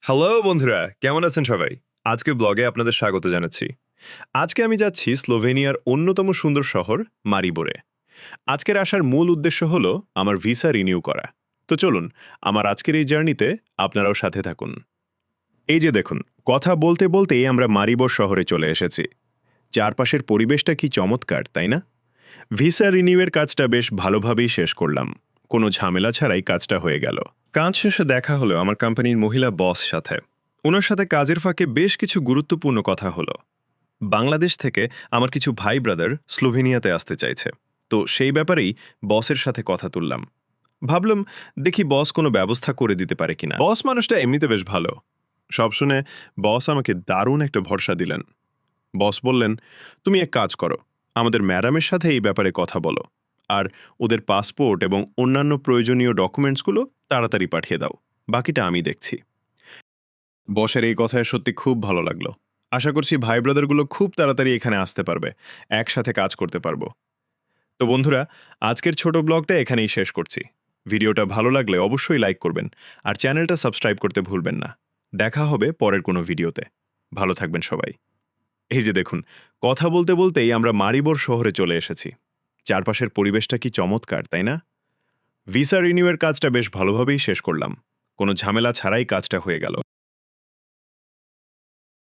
Hello বন্ধুরা, কেমন আছেন সবাই? আজকে ব্লগে আপনাদের স্বাগত জানাচ্ছি। আজকে আমি যাচ্ছি স্লোভেনিয়ার অন্যতম সুন্দর শহর মারিবোরে। আজকের আসার মূল উদ্দেশ্য হলো আমার ভিসা রিনিউ করা। তো চলুন, আমার আজকের এই জার্নিতে আপনারাও সাথে থাকুন। এই যে দেখুন, কথা বলতে বলতেই আমরা মারিবোর শহরে চলে এসেছি। চারপাশের পরিবেশটা কি চমৎকার, তাই না? ভিসা রিনিউয়ের কাজটা বেশ ভালোভাবেই শেষ করলাম। কোনো ঝামেলা ছাড়াই কাজটা হয়ে গেল। কাজ শেষে দেখা হলো আমার কোম্পানির মহিলা বস সাথে। ওনার সাথে কাজের ফাঁকে বেশ কিছু গুরুত্বপূর্ণ কথা হলো। বাংলাদেশ থেকে আমার কিছু ভাই ব্রাদার স্লোভেনিয়াতে আসতে চাইছে, তো সেই ব্যাপারেই বসের সাথে কথা তুললাম। ভাবলাম দেখি বস কোনো ব্যবস্থা করে দিতে পারে কিনা। বস মানুষটা এমনিতে বেশ ভালো। সব শুনে বস আমাকে দারুণ একটা ভরসা দিলেন। বস বললেন, তুমি এক কাজ করো, আমাদের ম্যাডামের সাথে এই ব্যাপারে কথা বলো, আর ওদের পাসপোর্ট এবং অন্যান্য প্রয়োজনীয় ডকুমেন্টসগুলো তাড়াতাড়ি পাঠিয়ে দাও, বাকিটা আমি দেখছি। বসের এই কথায় সত্যি খুব ভালো লাগলো। আশা করছি ভাই ব্রাদারগুলো খুব তাড়াতাড়ি এখানে আসতে পারবে, একসাথে কাজ করতে পারবো। তো বন্ধুরা, আজকের ছোট ব্লগটা এখানেই শেষ করছি। ভিডিওটা ভালো লাগলে অবশ্যই লাইক করবেন, আর চ্যানেলটা সাবস্ক্রাইব করতে ভুলবেন না। দেখা হবে পরের কোনো ভিডিওতে। ভালো থাকবেন সবাই। এই যে দেখুন, কথা বলতে বলতেই আমরা মারিবোর শহরে চলে এসেছি। চারপাশের পরিবেশটা কি চমৎকার, তাই না? ভিসা রিনিউয়ের কাজটা বেশ ভালোভাবেই শেষ করলাম। কোনো ঝামেলা ছাড়াই কাজটা হয়ে গেল।